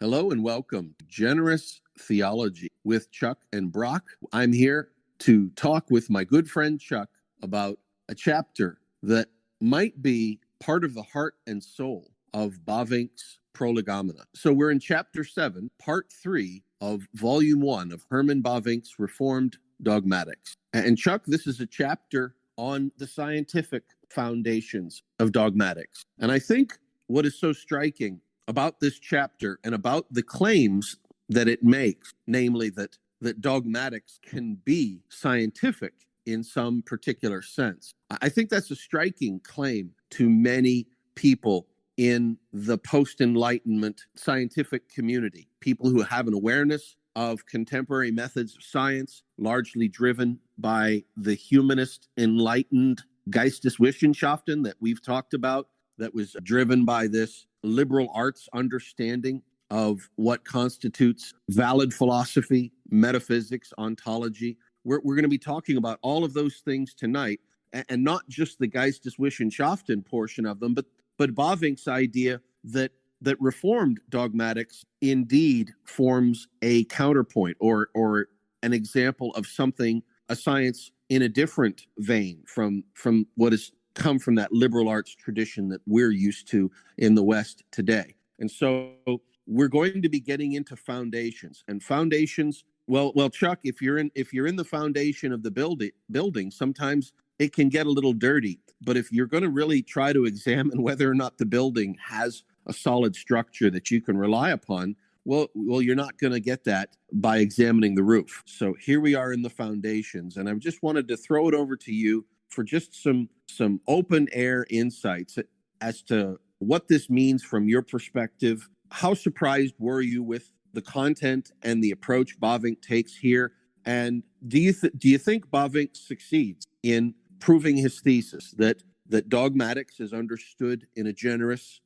Hello and welcome to Generous Theology with Chuck and Brock. I'm here to talk with my good friend Chuck about a chapter that might be part of the heart and soul of Bavinck's Prolegomena. So we're in chapter 7, part 3 of volume 1 of Herman Bavinck's Reformed Dogmatics. And Chuck, this is a chapter on the scientific foundations of dogmatics. And I think what is so striking about this chapter and about the claims that it makes, namely that dogmatics can be scientific in some particular sense. I think that's a striking claim to many people in the post-Enlightenment scientific community, people who have an awareness of contemporary methods of science, largely driven by the humanist enlightened Geisteswissenschaften that we've talked about, that was driven by this liberal arts understanding of what constitutes valid philosophy, metaphysics, ontology. We're going to be talking about all of those things tonight, and not just the Geisteswissenschaften portion of them, but Bavinck's idea that Reformed dogmatics indeed forms a counterpoint or an example of something, a science in a different vein from what is come from that liberal arts tradition that we're used to in the West today. And so we're going to be getting into foundations. And foundations, well, Chuck, if you're in the foundation of the building, sometimes it can get a little dirty. But if you're going to really try to examine whether or not the building has a solid structure that you can rely upon, well, you're not going to get that by examining the roof. So here we are in the foundations, and I just wanted to throw it over to you for just some open air insights as to what this means from your perspective. How surprised were you with the content and the approach Bavinck takes here? And do you think Bavinck succeeds in proving his thesis that dogmatics is understood in a generous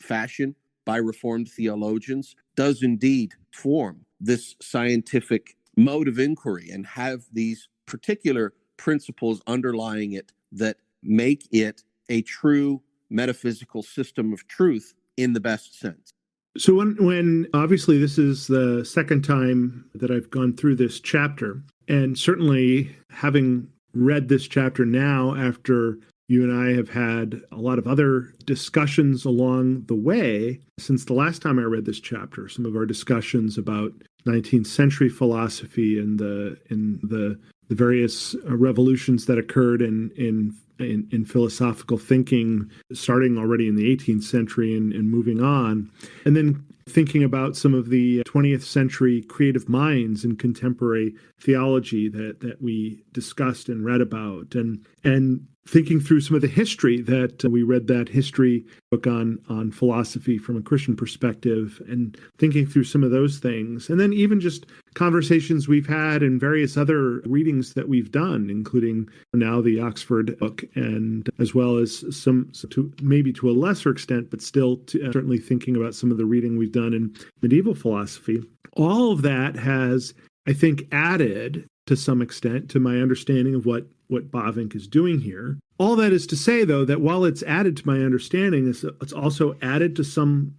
fashion by Reformed theologians, does indeed form this scientific mode of inquiry and have these particular principles underlying it that make it a true metaphysical system of truth in the best sense? So when obviously this is the second time that I've gone through this chapter, and certainly having read this chapter now after you and I have had a lot of other discussions along the way since the last time I read this chapter, some of our discussions about 19th century philosophy and the various revolutions that occurred in philosophical thinking, starting already in the 18th century and moving on, and then thinking about some of the 20th century creative minds in contemporary theology that we discussed and read about, and thinking through some of the history that we read, that history book on philosophy from a Christian perspective, and thinking through some of those things. And then even just conversations we've had and various other readings that we've done, including now the Oxford book, and as well as some maybe to a lesser extent, but still certainly thinking about some of the reading we've done in medieval philosophy. All of that has, I think, added to some extent to my understanding of what Bavinck is doing here. All that is to say, though, that while it's added to my understanding, it's also added to some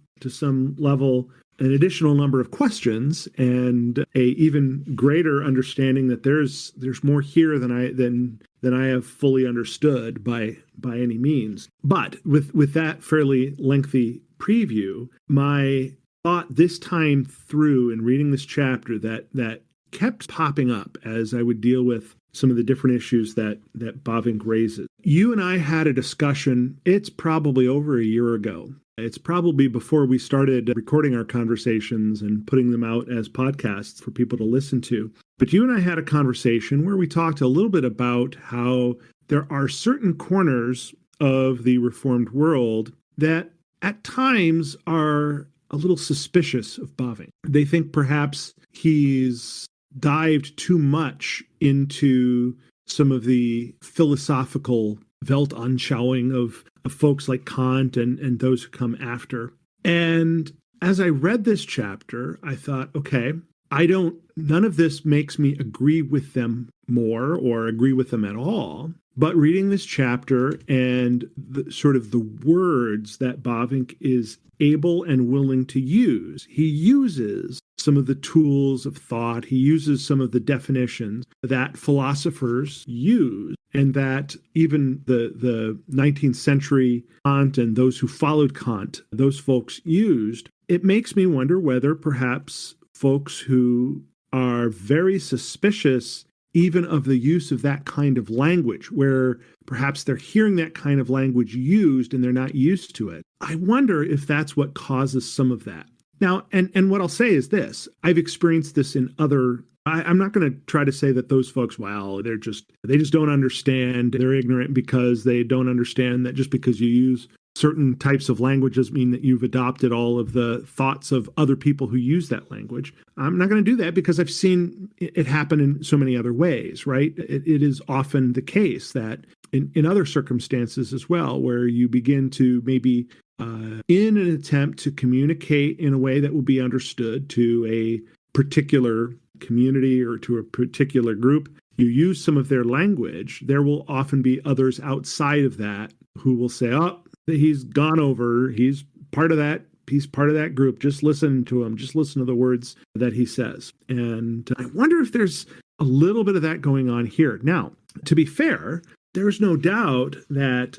level an additional number of questions and a even greater understanding that there's more here than I have fully understood by any means. But with that fairly lengthy preview, my thought this time through in reading this chapter that kept popping up as I would deal with some of the different issues that Bavinck raises. You and I had a discussion, it's probably over a year ago. It's probably before we started recording our conversations and putting them out as podcasts for people to listen to. But you and I had a conversation where we talked a little bit about how there are certain corners of the Reformed world that at times are a little suspicious of Bavinck. They think perhaps he's dived too much into some of the philosophical Weltanschauung of folks like Kant and those who come after. And as I read this chapter, I thought, okay, none of this makes me agree with them more or agree with them at all. But reading this chapter and sort of the words that Bavinck is able and willing to use, he uses some of the tools of thought, he uses some of the definitions that philosophers use, and that even the 19th century Kant and those who followed Kant, those folks used. It makes me wonder whether perhaps folks who are very suspicious even of the use of that kind of language, where perhaps they're hearing that kind of language used and they're not used to it. I wonder if that's what causes some of that. Now, and what I'll say is this: I've experienced this in other. I'm not going to try to say that those folks, well, they just don't understand. They're ignorant because they don't understand that just because you use certain types of language doesn't mean that you've adopted all of the thoughts of other people who use that language. I'm not going to do that because I've seen it happen in so many other ways, right? It is often the case that in other circumstances as well, where you begin to maybe in an attempt to communicate in a way that will be understood to a particular community or to a particular group, you use some of their language, there will often be others outside of that who will say, oh, he's gone over, he's part of that group, just listen to him, just listen to the words that he says. And I wonder if there's a little bit of that going on here. Now, to be fair, there's no doubt that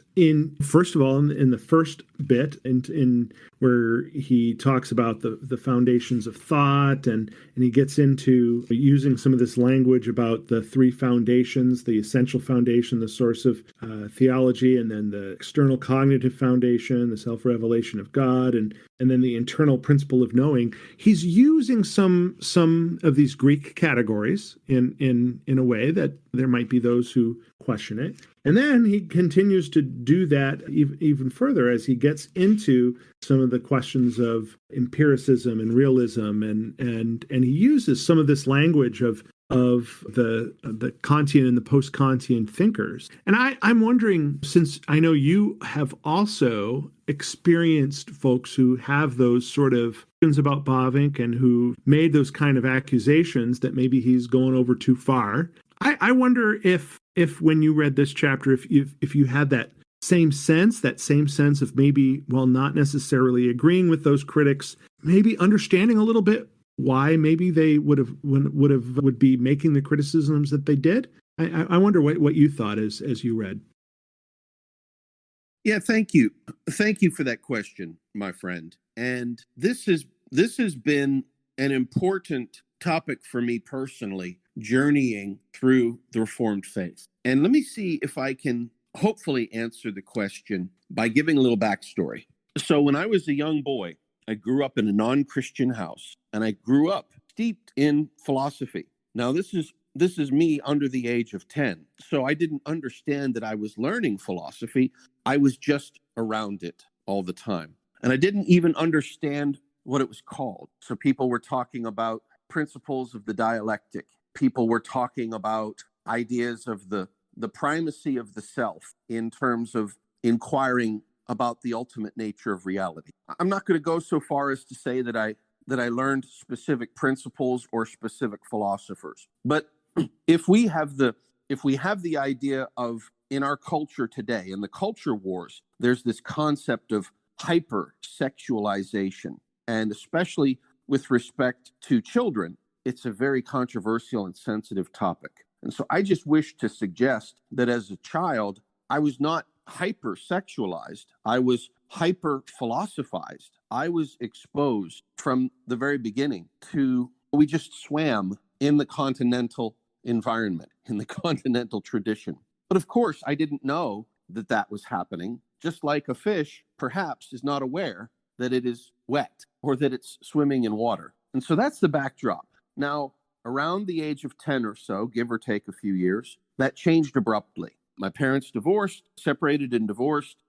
first of all, in the first bit, in where he talks about the foundations of thought, and he gets into using some of this language about the three foundations, the essential foundation, the source of theology, and then the external cognitive foundation, the self-revelation of God, and then the internal principle of knowing. He's using some of these Greek categories in a way that there might be those who question it. And then he continues to do that even further as he gets into some of the questions of empiricism and realism, and he uses some of this language of the Kantian and the post-Kantian thinkers. And I'm wondering, since I know you have also experienced folks who have those sort of questions about Bavinck and who made those kind of accusations that maybe he's going over too far, I wonder if when you read this chapter, if you had that same sense of maybe, while not necessarily agreeing with those critics, maybe understanding a little bit why maybe they would be making the criticisms that they did. I wonder what you thought as you read. Yeah, thank you for that question, my friend. And this has been an important topic for me personally, journeying through the Reformed faith. And let me see if I can hopefully answer the question by giving a little backstory. So when I was a young boy, I grew up in a non-Christian house, and I grew up steeped in philosophy. Now, this is me under the age of 10. So I didn't understand that I was learning philosophy. I was just around it all the time. And I didn't even understand what it was called. So people were talking about principles of the dialectic. People were talking about ideas of the primacy of the self in terms of inquiring about the ultimate nature of reality. I'm not going to go so far as to say that I learned specific principles or specific philosophers. But if we have the idea of, in our culture today, in the culture wars, there's this concept of hypersexualization, and especially with respect to children, it's a very controversial and sensitive topic. And so I just wish to suggest that as a child, I was not hypersexualized. I was hyper-philosophized. I was exposed from the very beginning to, we just swam in the continental environment, in the continental tradition. But of course, I didn't know that was happening, just like a fish perhaps is not aware that it is wet or that it's swimming in water. And so that's the backdrop. Now, around the age of 10 or so, give or take a few years, that changed abruptly. My parents separated and divorced.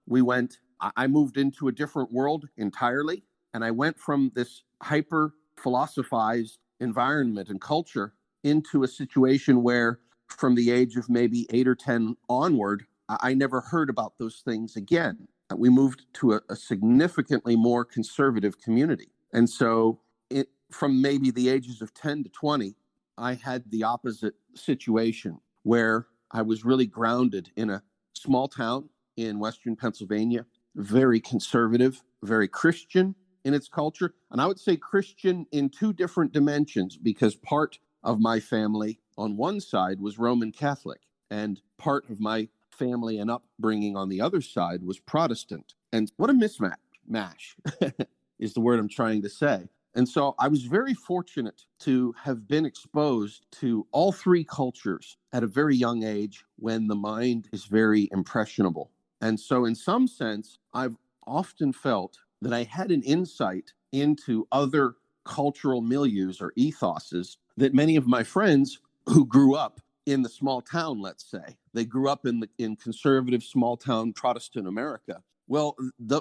I moved into a different world entirely. And I went from this hyper philosophized environment and culture into a situation where from the age of maybe 8 or 10 onward, I never heard about those things again. We moved to a significantly more conservative community. And so from maybe the ages of 10 to 20, I had the opposite situation where I was really grounded in a small town in Western Pennsylvania, very conservative, very Christian in its culture. And I would say Christian in two different dimensions, because part of my family on one side was Roman Catholic, and part of my family and upbringing on the other side was Protestant. And what a mash is the word I'm trying to say. And so I was very fortunate to have been exposed to all three cultures at a very young age when the mind is very impressionable. And so in some sense, I've often felt that I had an insight into other cultural milieus or ethoses that many of my friends who grew up in the small town, let's say, they grew up in conservative small town Protestant America. Well,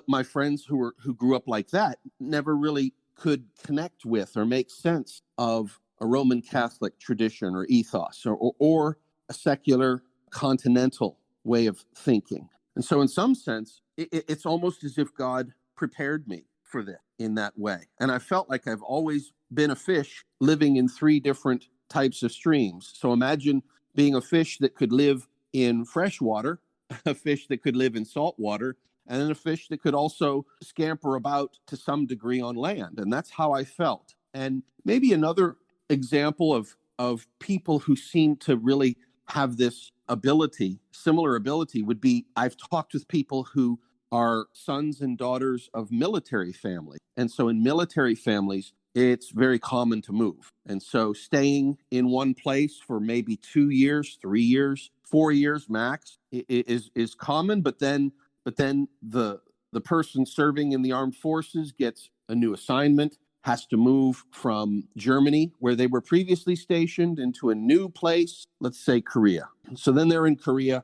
my friends who grew up like that never really could connect with or make sense of a Roman Catholic tradition or ethos or a secular continental way of thinking. And so in some sense, it's almost as if God prepared me for this in that way. And I felt like I've always been a fish living in three different types of streams. So imagine being a fish that could live in fresh water, a fish that could live in salt water, and then a fish that could also scamper about to some degree on land. And that's how I felt. And maybe another example of people who seem to really have this ability, similar ability, would be I've talked with people who are sons and daughters of military families. And so in military families, it's very common to move. And so staying in one place for maybe 2 years, 3 years, 4 years max is common. But then the person serving in the armed forces gets a new assignment, has to move from Germany, where they were previously stationed, into a new place, let's say Korea. So then they're in Korea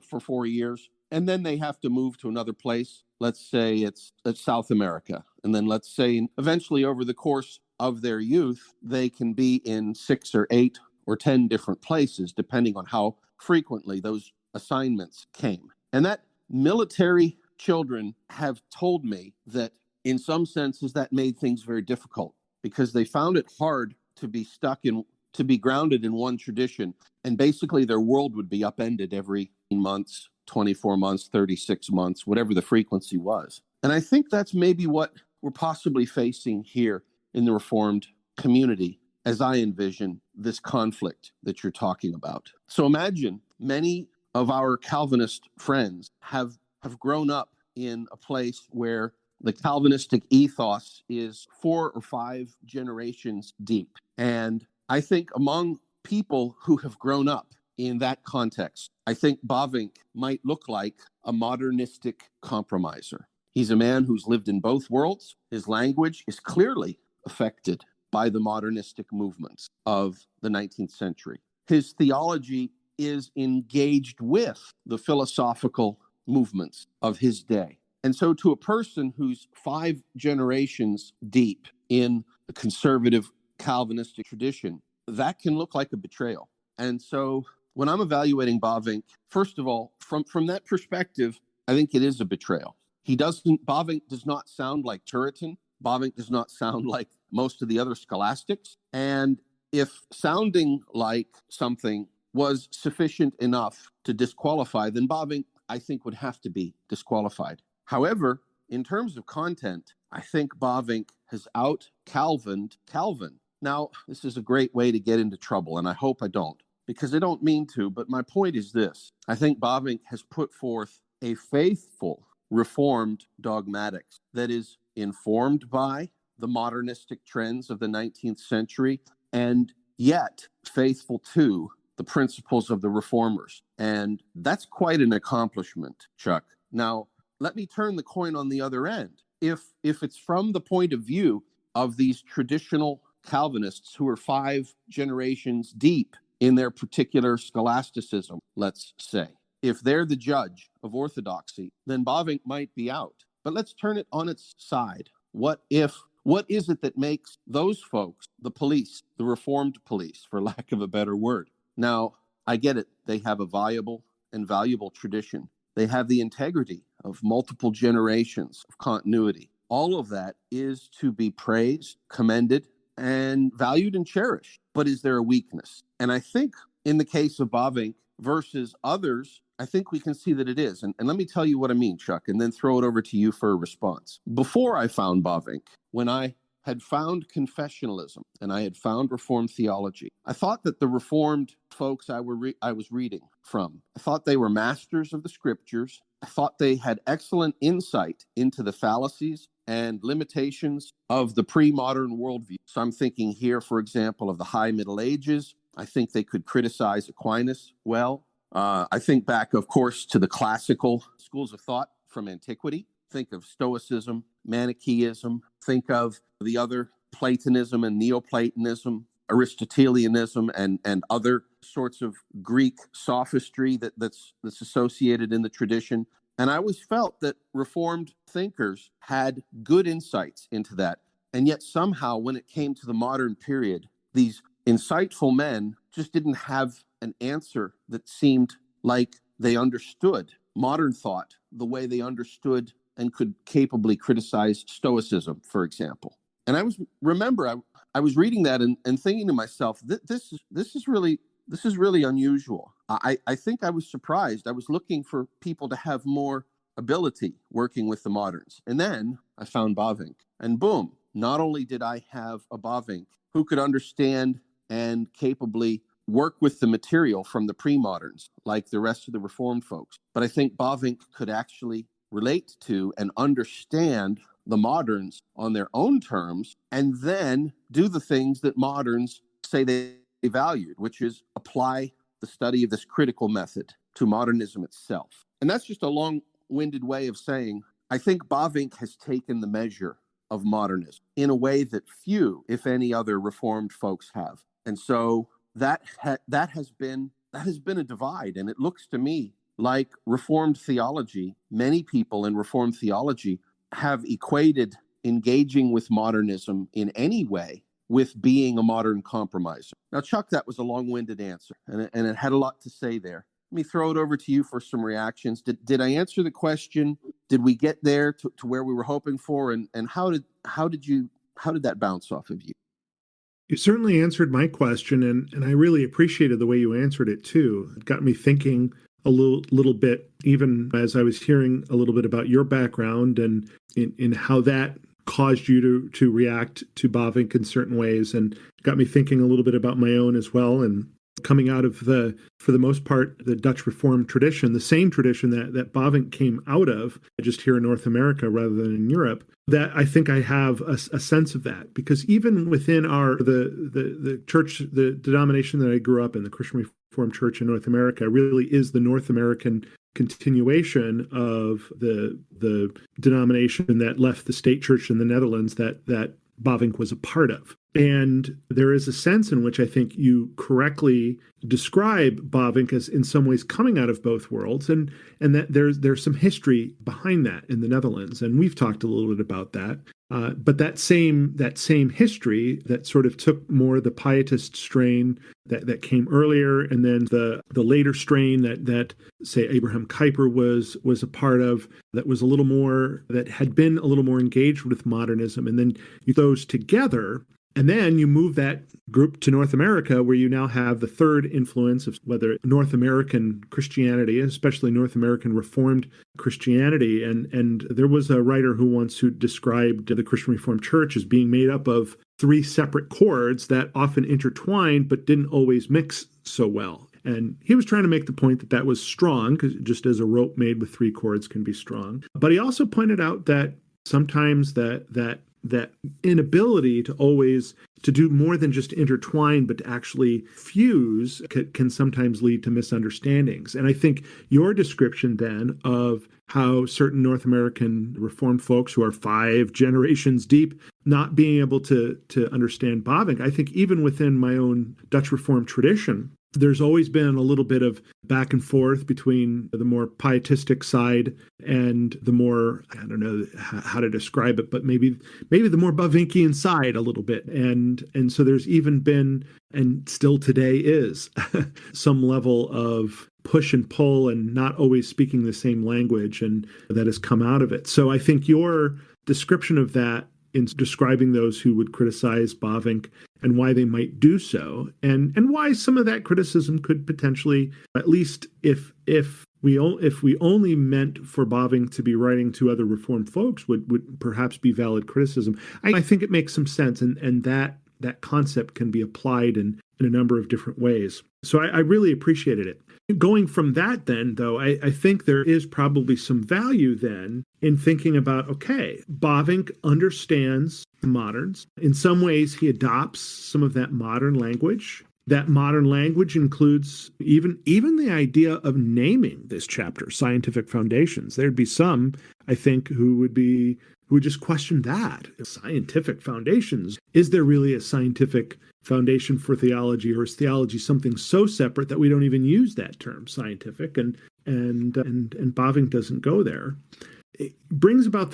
for 4 years, and then they have to move to another place. Let's say it's South America. And then let's say eventually over the course of their youth, they can be in 6 or 8 or 10 different places, depending on how frequently those assignments came. And that military children have told me that in some senses that made things very difficult, because they found it hard to be grounded in one tradition. And basically their world would be upended every months, 24 months, 36 months, whatever the frequency was. And I think that's maybe what we're possibly facing here in the Reformed community, as I envision this conflict that you're talking about. So imagine many of our Calvinist friends have grown up in a place where the Calvinistic ethos is 4 or 5 generations deep. And I think among people who have grown up in that context, I think Bavinck might look like a modernistic compromiser. He's a man who's lived in both worlds. His language is clearly affected by the modernistic movements of the 19th century. His theology is engaged with the philosophical movements of his day. And so to a person who's 5 generations deep in the conservative Calvinistic tradition, that can look like a betrayal. And so when I'm evaluating Bavinck, first of all, from that perspective, I think it is a betrayal. Bavinck does not sound like Turretin. Bavinck does not sound like most of the other scholastics. And if sounding like something was sufficient enough to disqualify, then Bavinck, I think, would have to be disqualified. However, in terms of content, I think Bavinck has out-Calvined Calvin. Now, this is a great way to get into trouble, and I hope I don't, because I don't mean to, but my point is this. I think Bavinck has put forth a faithful Reformed dogmatics that is informed by the modernistic trends of the 19th century, and yet faithful to the principles of the Reformers. And that's quite an accomplishment, Chuck. Now, let me turn the coin on the other end. If it's from the point of view of these traditional Calvinists who are 5 generations deep in their particular scholasticism, let's say, if they're the judge of orthodoxy, then Bavinck might be out. But let's turn it on its side. What is it that makes those folks the police, the Reformed police, for lack of a better word? Now, I get it. They have a viable and valuable tradition. They have the integrity of multiple generations of continuity. All of that is to be praised, commended, and valued and cherished. But is there a weakness? And I think in the case of Bavinck, versus others, I think we can see that it is. And let me tell you what I mean, Chuck, and then throw it over to you for a response. Before I found Bavinck, when I had found confessionalism and I had found Reformed theology, I thought that the Reformed folks I was reading from, I thought they were masters of the scriptures. I thought they had excellent insight into the fallacies and limitations of the pre-modern worldview. So I'm thinking here, for example, of the High Middle Ages. I think they could criticize Aquinas well. I think back, of course, to the classical schools of thought from antiquity. Think of Stoicism, Manichaeism. Think of the other Platonism and Neoplatonism, Aristotelianism, and other sorts of Greek sophistry that's associated in the tradition. And I always felt that Reformed thinkers had good insights into that. And yet somehow, when it came to the modern period, these insightful men just didn't have an answer that seemed like they understood modern thought the way they understood and could capably criticize Stoicism, for example. And I was reading that and thinking to myself, this is really unusual. I think I was surprised. I was looking for people to have more ability working with the moderns. And then I found Bavinck. And boom, not only did I have a Bavinck who could understand and capably work with the material from the pre-moderns, like the rest of the Reformed folks, but I think Bavinck could actually relate to and understand the moderns on their own terms, and then do the things that moderns say they valued, which is apply the study of this critical method to modernism itself. And that's just a long-winded way of saying, I think Bavinck has taken the measure of modernism in a way that few, if any, other Reformed folks have. And so that has been a divide. And it looks to me like Reformed theology, many people in Reformed theology have equated engaging with modernism in any way with being a modern compromiser. Now, Chuck, that was a long-winded answer, and it had a lot to say there. Let me throw it over to you for some reactions. Did I answer the question? Did we get there to where we were hoping for? And how did that bounce off of you? You certainly answered my question, and I really appreciated the way you answered it too. It got me thinking a little bit, even as I was hearing a little bit about your background and in how that caused you to react to Bavinck in certain ways, and got me thinking a little bit about my own as well. And coming out of for the most part, the Dutch Reformed tradition, the same tradition that Bavinck came out of, just here in North America rather than in Europe, that I think I have a sense of that. Because even within the church, the denomination that I grew up in, the Christian Reformed Church in North America, really is the North American continuation of the denomination that left the state church in the Netherlands that Bavinck was a part of. And there is a sense in which I think you correctly describe Bavinck as in some ways coming out of both worlds, and that there's some history behind that in the Netherlands, and we've talked a little bit about that. But that same history that sort of took more the pietist strain that came earlier, and then the later strain that say Abraham Kuyper was a part of, that was a little more, that had been a little more engaged with modernism, and then you those together. And then you move that group to North America, where you now have the third influence of whether North American Christianity, especially North American Reformed Christianity. And there was a writer who described the Christian Reformed Church as being made up of three separate chords that often intertwined but didn't always mix so well. And he was trying to make the point that was strong, because just as a rope made with three chords can be strong. But he also pointed out that sometimes that inability to always to do more than just intertwine, but to actually fuse can sometimes lead to misunderstandings. And I think your description then of how certain North American Reformed folks who are 5 generations deep not being able to understand Bavinck, I think even within my own Dutch Reformed tradition, there's always been a little bit of back and forth between the more pietistic side and the more, I don't know how to describe it, but maybe the more Bavinckian side a little bit. And so there's even been, and still today is, some level of push and pull and not always speaking the same language, and that has come out of it. So I think your description of that in describing those who would criticize Bavinck and why they might do so, and why some of that criticism could potentially, at least if we only meant for Bavinck to be writing to other Reformed folks, would perhaps be valid criticism. I think it makes some sense, and that concept can be applied in a number of different ways. So I really appreciated it. Going from that then, though, I think there is probably some value then in thinking about, okay, Bavinck understands the moderns. In some ways, he adopts some of that modern language. That modern language includes even the idea of naming this chapter, Scientific Foundations. There'd be some, I think, who would just question that. Scientific foundations. Is there really a scientific foundation for theology, or is theology something so separate that we don't even use that term, scientific? And Bavinck doesn't go there. It brings about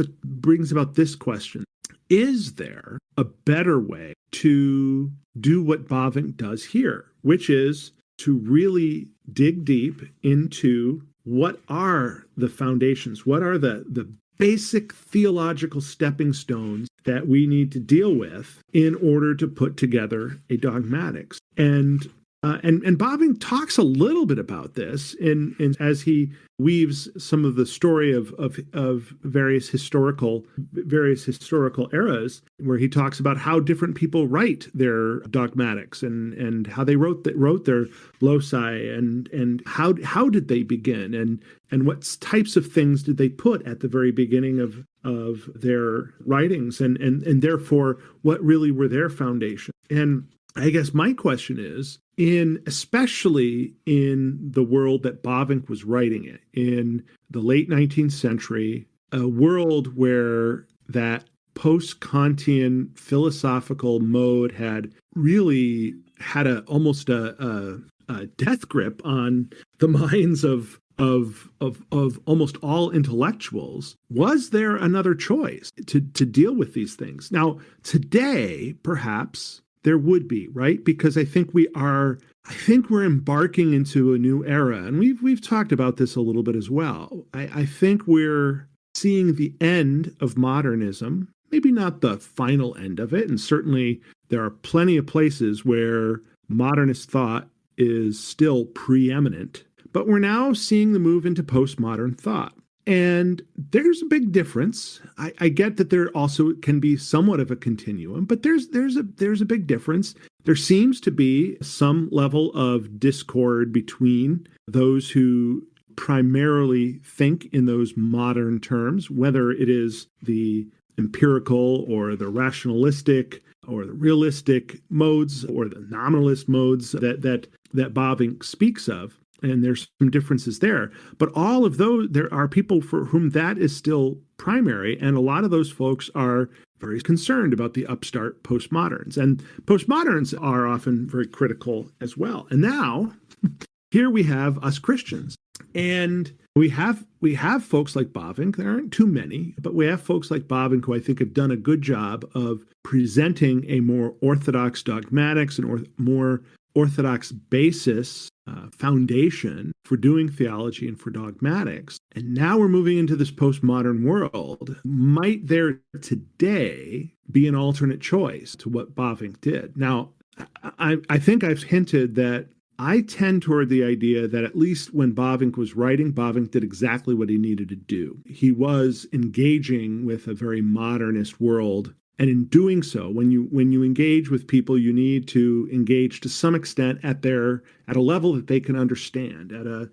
this question: is there a better way to do what Bavinck does here, which is to really dig deep into what are the foundations, what are the basic theological stepping stones that we need to deal with in order to put together a dogmatics. And Bavinck talks a little bit about this in as he weaves some of the story of various historical eras, where he talks about how different people write their dogmatics and how they wrote their loci and how did they begin and what types of things did they put at the very beginning of their writings and therefore what really were their foundation. And I guess my question is, especially in the world that Bavinck was writing it, in the late 19th century, a world where that post-Kantian philosophical mode had really had almost a death grip on the minds of almost all intellectuals. Was there another choice to deal with these things? Now, today, perhaps there would be, right? Because I think we're embarking into a new era, and we've talked about this a little bit as well. I think we're seeing the end of modernism, maybe not the final end of it, and certainly there are plenty of places where modernist thought is still preeminent, but we're now seeing the move into postmodern thought. And there's a big difference. I get that there also can be somewhat of a continuum, but there's a big difference. There seems to be some level of discord between those who primarily think in those modern terms, whether it is the empirical or the rationalistic or the realistic modes or the nominalist modes that Bavinck speaks of. And there's some differences there. But all of those, there are people for whom that is still primary. And a lot of those folks are very concerned about the upstart postmoderns. And postmoderns are often very critical as well. And now, here we have us Christians. And we have folks like Bavinck. There aren't too many, but we have folks like Bavinck who I think have done a good job of presenting a more orthodox dogmatics and more orthodox basis, foundation for doing theology and for dogmatics. And now we're moving into this postmodern world. Might there today be an alternate choice to what Bavinck did? Now, I think I've hinted that I tend toward the idea that at least when Bavinck was writing, Bavinck did exactly what he needed to do. He was engaging with a very modernist world. And in doing so, when you engage with people, you need to engage to some extent at a level that they can understand, in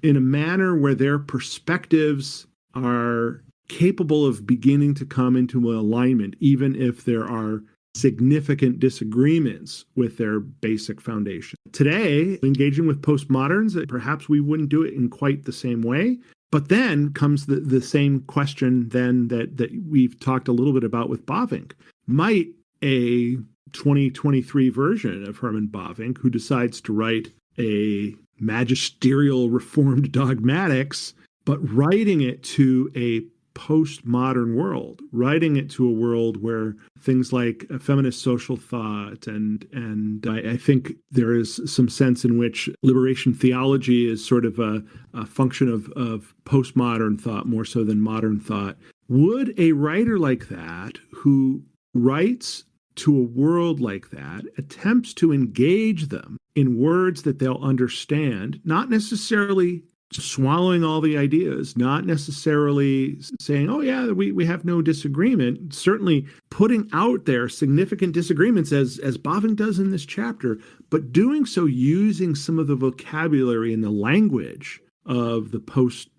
a manner where their perspectives are capable of beginning to come into alignment, even if there are significant disagreements with their basic foundation. Today, engaging with postmoderns, perhaps we wouldn't do it in quite the same way. But then comes the same question then that we've talked a little bit about with Bavinck. Might a 2023 version of Herman Bavinck, who decides to write a magisterial reformed dogmatics, but writing it to a postmodern world, writing it to a world where things like feminist social thought and I think there is some sense in which liberation theology is sort of a function of postmodern thought more so than modern thought. Would a writer like that, who writes to a world like that, attempts to engage them in words that they'll understand, not necessarily swallowing all the ideas, not necessarily saying, oh, yeah, we have no disagreement, certainly putting out there significant disagreements, as Bavinck does in this chapter, but doing so using some of the vocabulary and the language of the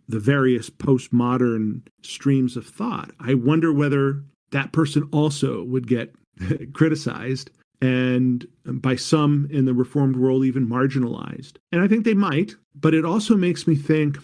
various postmodern streams of thought. I wonder whether that person also would get criticized, and by some in the Reformed world even marginalized. And I think they might, but it also makes me think,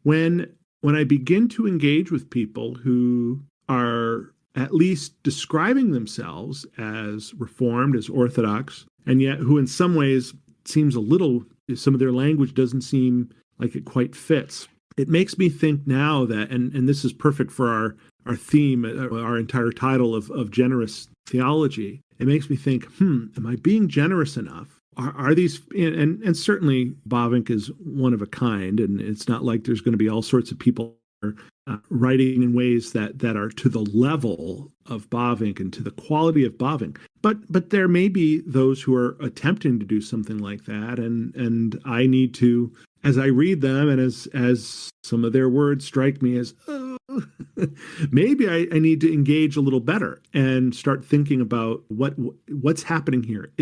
when I begin to engage with people who are at least describing themselves as Reformed, as Orthodox, and yet who in some ways seems some of their language doesn't seem like it quite fits. It makes me think now that, and this is perfect for our theme, our entire title of generous theology. It makes me think, am I being generous enough? Are these, and certainly Bavinck is one of a kind, and it's not like there's going to be all sorts of people writing in ways that are to the level of Bavinck and to the quality of Bavinck. But there may be those who are attempting to do something like that, and I need to, as I read them, and as some of their words strike me as, maybe I need to engage a little better and start thinking about what's happening here.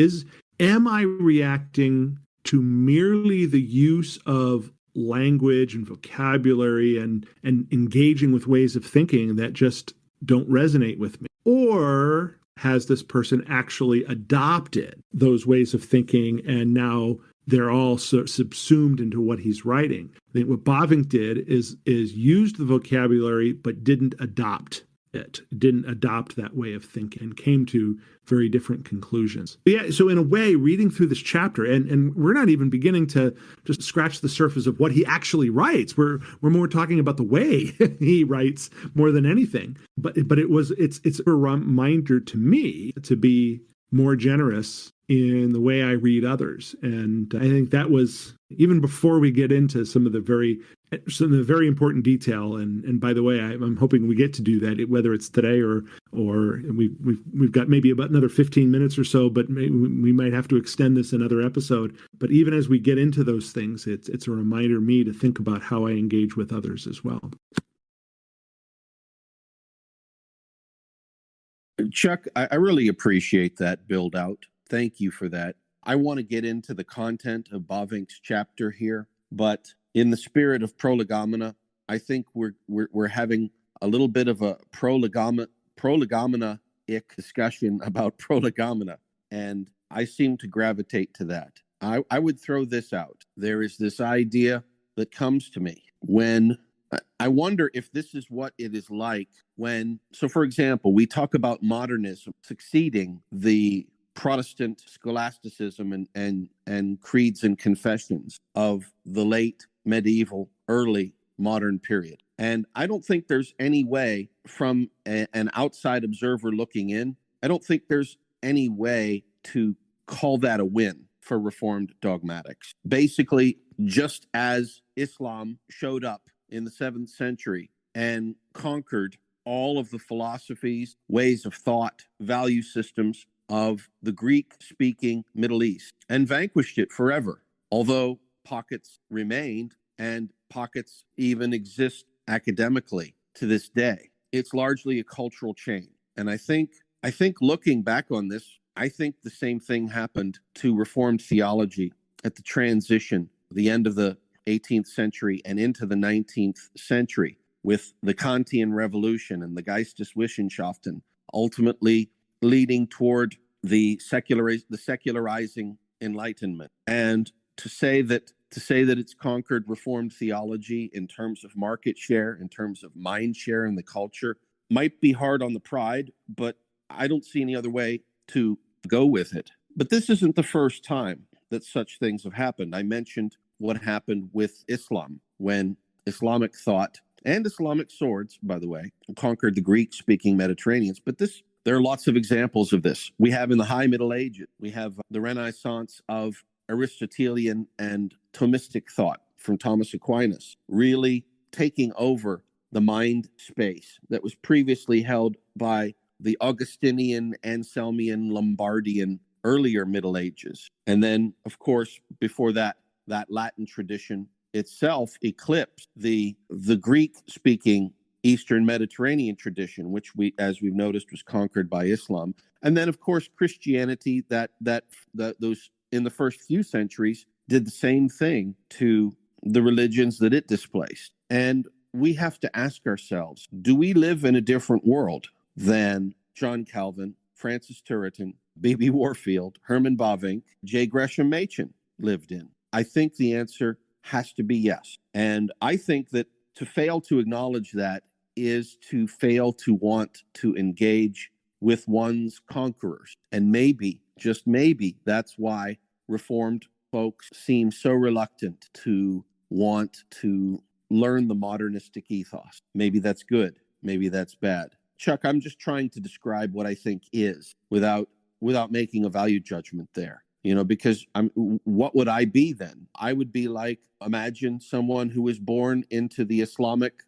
Am I reacting to merely the use of language and vocabulary and engaging with ways of thinking that just don't resonate with me? Or has this person actually adopted those ways of thinking and now they're all subsumed into what he's writing? I think what Bavinck did is used the vocabulary but didn't adopt it, didn't adopt that way of thinking, and came to very different conclusions. But yeah, so in a way, reading through this chapter, and we're not even beginning to just scratch the surface of what he actually writes. We're more talking about the way he writes more than anything. But it's a reminder to me to be more generous in the way I read others. And I think that was, even before we get into some of the very important detail. And by the way, I'm hoping we get to do that, whether it's today or we've got maybe about another 15 minutes or so, but we might have to extend this another episode. But even as we get into those things, it's a reminder to me to think about how I engage with others as well. Chuck, I really appreciate that build out. Thank you for that. I want to get into the content of Bavinck's chapter here, but in the spirit of prolegomena, I think we're having a little bit of a prolegomena-ic discussion about prolegomena, and I seem to gravitate to that. I would throw this out. There is this idea that comes to me when I wonder if this is what it is like when, so for example, we talk about modernism succeeding the Protestant scholasticism and creeds and confessions of the late medieval, early modern period. And I don't think there's any way, from an outside observer looking in, I don't think there's any way to call that a win for Reformed dogmatics. Basically, just as Islam showed up in the 7th century and conquered all of the philosophies, ways of thought, value systems of the Greek-speaking Middle East and vanquished it forever, although pockets remained and pockets even exist academically to this day. It's largely a cultural change. And I think looking back on this, I think the same thing happened to Reformed theology at the transition, the end of the 18th century and into the 19th century, with the Kantian Revolution and the Geisteswissenschaften, ultimately leading toward the secularizing Enlightenment. And to say that it's conquered Reformed theology in terms of market share, in terms of mind share in the culture, might be hard on the pride, but I don't see any other way to go with it. But this isn't the first time that such things have happened. I mentioned what happened with Islam when Islamic thought and Islamic swords, by the way, conquered the Greek-speaking Mediterraneans. But there are lots of examples of this. We have in the High Middle Ages, we have the Renaissance of Aristotelian and Thomistic thought from Thomas Aquinas, really taking over the mind space that was previously held by the Augustinian, Anselmian, Lombardian, earlier Middle Ages. And then, of course, before that, that Latin tradition itself eclipsed the Greek-speaking Eastern Mediterranean tradition, which as we've noticed, was conquered by Islam. And then, of course, Christianity, those in the first few centuries did the same thing to the religions that it displaced. And we have to ask ourselves, do we live in a different world than John Calvin, Francis Turretin, B.B. Warfield, Herman Bavinck, J. Gresham Machen lived in? I think the answer has to be yes. And I think that to fail to acknowledge that is to fail to want to engage with one's conquerors. And maybe, just maybe, that's why Reformed folks seem so reluctant to want to learn the modernistic ethos. Maybe that's good. Maybe that's bad. Chuck, I'm just trying to describe what I think is without making a value judgment there. Because what would I be then? I would be like, imagine someone who was born into the Islamic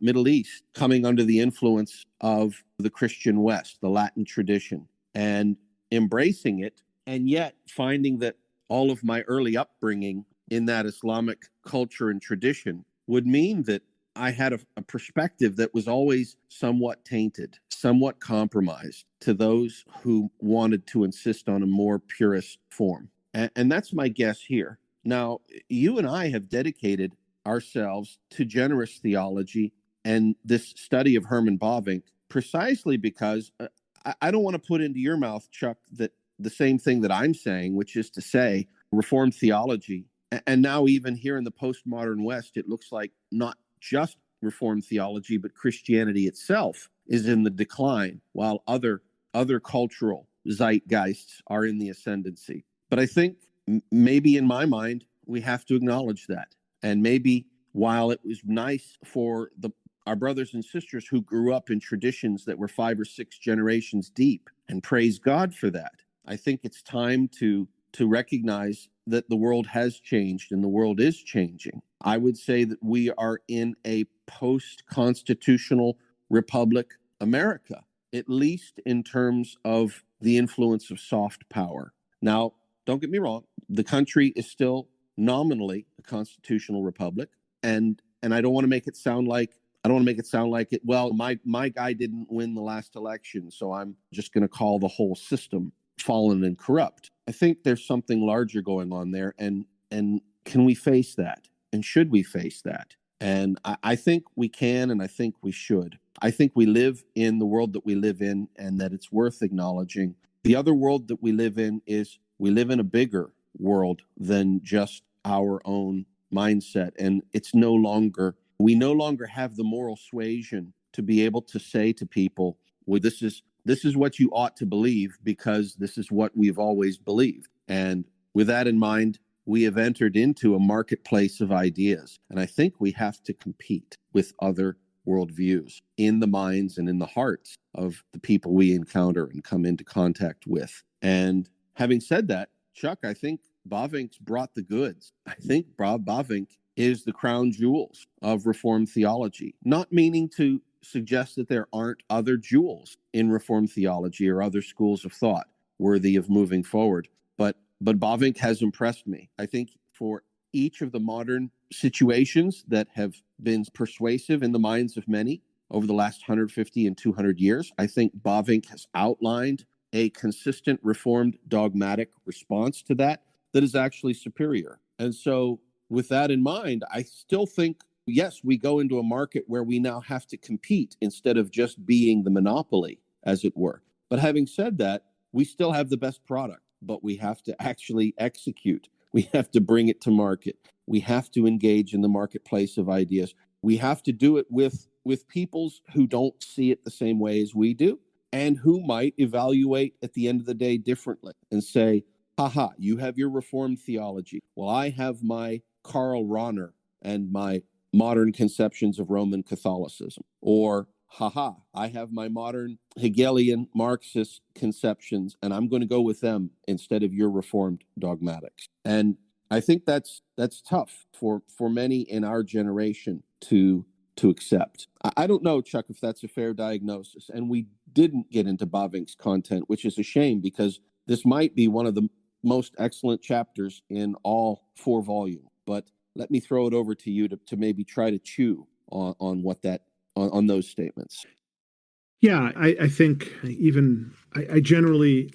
Middle East, coming under the influence of the Christian West, the Latin tradition, and embracing it, and yet finding that all of my early upbringing in that Islamic culture and tradition would mean that I had a perspective that was always somewhat tainted, somewhat compromised to those who wanted to insist on a more purist form. And that's my guess here. Now, you and I have dedicated ourselves to generous theology and this study of Herman Bavinck precisely because I don't want to put into your mouth, Chuck, that the same thing that I'm saying, which is to say Reformed theology. And now even here in the postmodern West, it looks like not just Reformed theology, but Christianity itself is in the decline, while other cultural zeitgeists are in the ascendancy. But I think maybe in my mind, we have to acknowledge that. And maybe while it was nice for our brothers and sisters who grew up in traditions that were 5 or 6 generations deep, and praise God for that, I think it's time to recognize that the world has changed and the world is changing. I would say that we are in a post-constitutional republic America, at least in terms of the influence of soft power. Now, don't get me wrong, the country is still nominally a constitutional republic, and I don't want to make it sound like it, well, my guy didn't win the last election, so I'm just going to call the whole system fallen and corrupt. I think there's something larger going on there, and can we face that? And should we face that? And I think we can, and I think we should. I think we live in the world that we live in, and that it's worth acknowledging. The other world that we live in is we live in a bigger world than just our own mindset, and we no longer have the moral suasion to be able to say to people, well, this is what you ought to believe because this is what we've always believed. And with that in mind, we have entered into a marketplace of ideas. And I think we have to compete with other worldviews in the minds and in the hearts of the people we encounter and come into contact with. And having said that, Chuck, I think Bavinck's brought the goods. I think Bavinck is the crown jewels of Reformed theology, not meaning to suggest that there aren't other jewels in Reformed theology or other schools of thought worthy of moving forward. But Bavinck has impressed me. I think for each of the modern situations that have been persuasive in the minds of many over the last 150 and 200 years, I think Bavinck has outlined a consistent Reformed dogmatic response to that is actually superior. And so with that in mind, I still think, yes, we go into a market where we now have to compete instead of just being the monopoly, as it were. But having said that, we still have the best product, but we have to actually execute. We have to bring it to market. We have to engage in the marketplace of ideas. We have to do it with peoples who don't see it the same way as we do and who might evaluate at the end of the day differently and say, haha, you have your Reformed theology. Well, I have my Karl Rahner and my modern conceptions of Roman Catholicism. Or, haha, I have my modern Hegelian Marxist conceptions, and I'm going to go with them instead of your Reformed dogmatics. And I think that's tough for many in our generation to to accept. I don't know, Chuck, if that's a fair diagnosis. And we didn't get into Bavinck's content, which is a shame because this might be one of the most excellent chapters in all 4 volumes. But let me throw it over to you to maybe try to chew on what that on those statements. Yeah, I think even I generally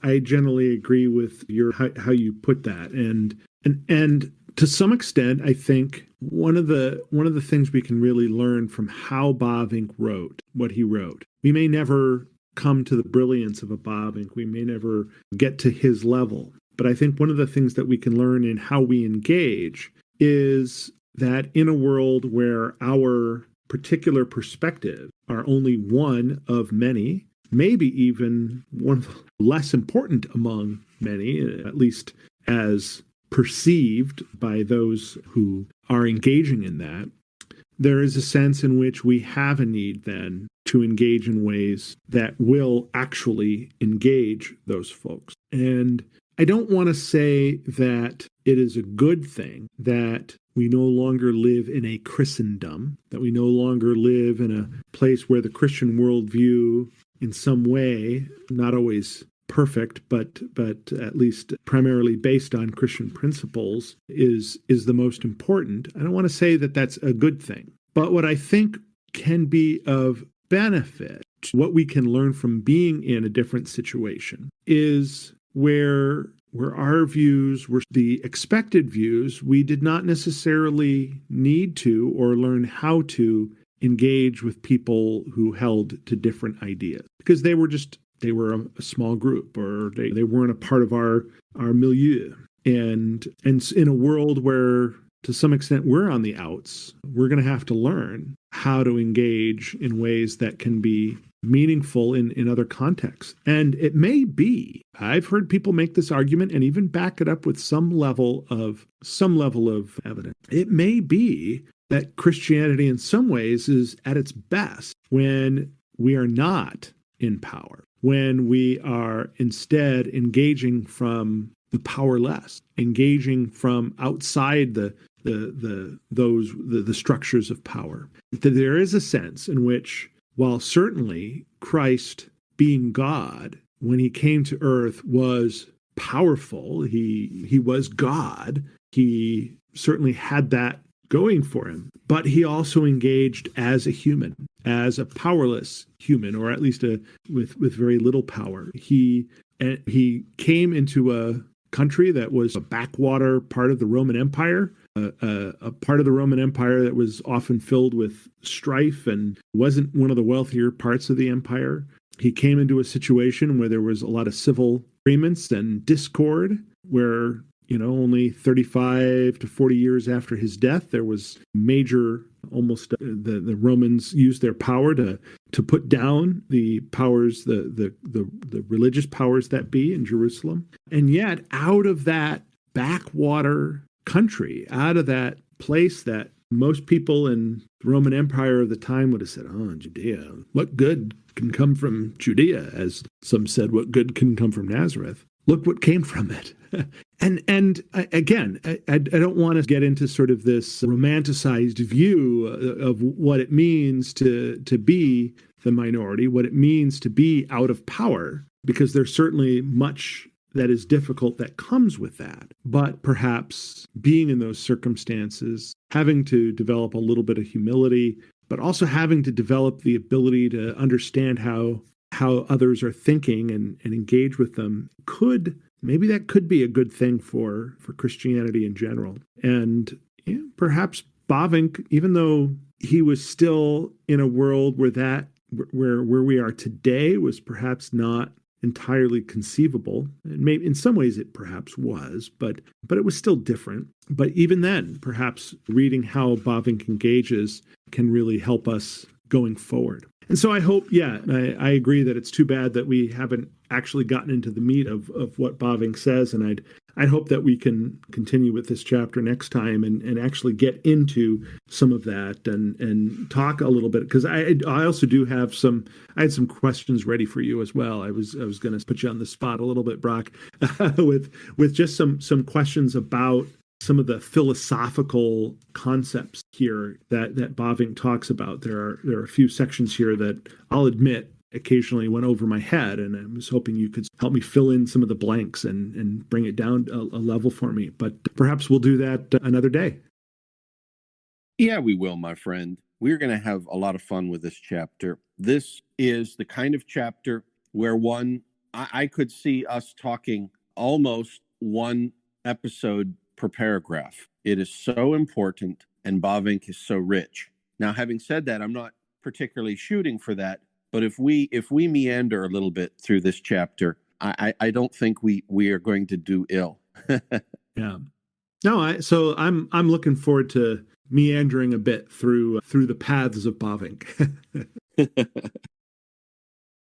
agree with your how you put that, and to some extent, I think one of the things we can really learn from how Bavinck wrote what he wrote. We may never come to the brilliance of a Bavinck. We may never get to his level, but I think one of the things that we can learn in how we engage is that in a world where our particular perspectives are only one of many, maybe even one of the less important among many, at least as perceived by those who are engaging in that, there is a sense in which we have a need then to engage in ways that will actually engage those folks. And I don't want to say that it is a good thing that we no longer live in a Christendom, that we no longer live in a place where the Christian worldview, in some way, not always perfect, but at least primarily based on Christian principles, is the most important. I don't want to say that that's a good thing. But what I think can be of benefit, what we can learn from being in a different situation, is where our views were the expected views, we did not necessarily need to or learn how to engage with people who held to different ideas because they were a small group, or they weren't a part of our milieu. And in a world where to some extent we're on the outs, we're going to have to learn how to engage in ways that can be meaningful in other contexts. And it may be, I've heard people make this argument and even back it up with some level of evidence. It may be that Christianity in some ways is at its best when we are not in power, when we are instead engaging from the powerless, engaging from outside the structures of power. There is a sense in which, while certainly Christ, being God, when he came to earth, was powerful, he was God, he certainly had that going for him, but he also engaged as a human, as a powerless human, or at least with very little power. He came into a country that was a backwater part of the Roman Empire, a part of the Roman Empire that was often filled with strife and wasn't one of the wealthier parts of the empire. He came into a situation where there was a lot of civil agreements and discord, where only 35 to 40 years after his death, there was major, almost the Romans used their power to put down the powers, the religious powers that be in Jerusalem. And yet, out of that backwater country, out of that place that most people in the Roman Empire of the time would have said, "Oh, Judea, what good can come from Judea?" As some said, "What good can come from Nazareth?" Look what came from it. And again, I don't want to get into sort of this romanticized view of what it means to be the minority, what it means to be out of power, because there's certainly much that is difficult that comes with that. But perhaps being in those circumstances, having to develop a little bit of humility, but also having to develop the ability to understand how others are thinking and engage with them, maybe that could be a good thing for Christianity in general. And perhaps Bavinck, even though he was still in a world where we are today was perhaps not entirely conceivable, and maybe in some ways it perhaps was, but it was still different. But even then, perhaps reading how Bavinck engages can really help us going forward. And so I hope, I agree that it's too bad that we haven't actually gotten into the meat of what Bavinck says, and I'd hope that we can continue with this chapter next time and actually get into some of that and talk a little bit, because I also do have I had some questions ready for you as well. I was going to put you on the spot a little bit, Brock, with just some questions about some of the philosophical concepts here that Bavinck talks about. There are a few sections here that I'll admit occasionally went over my head, and I was hoping you could help me fill in some of the blanks and bring it down a level for me. But perhaps we'll do that another day. Yeah, we will, my friend. We're going to have a lot of fun with this chapter. This is the kind of chapter where I could see us talking almost one episode per paragraph. It is so important, and Bavinck is so rich. Now, having said that, I'm not particularly shooting for that, but if we meander a little bit through this chapter, I don't think we are going to do ill. Yeah. No, so I'm looking forward to meandering a bit through the paths of Bavinck.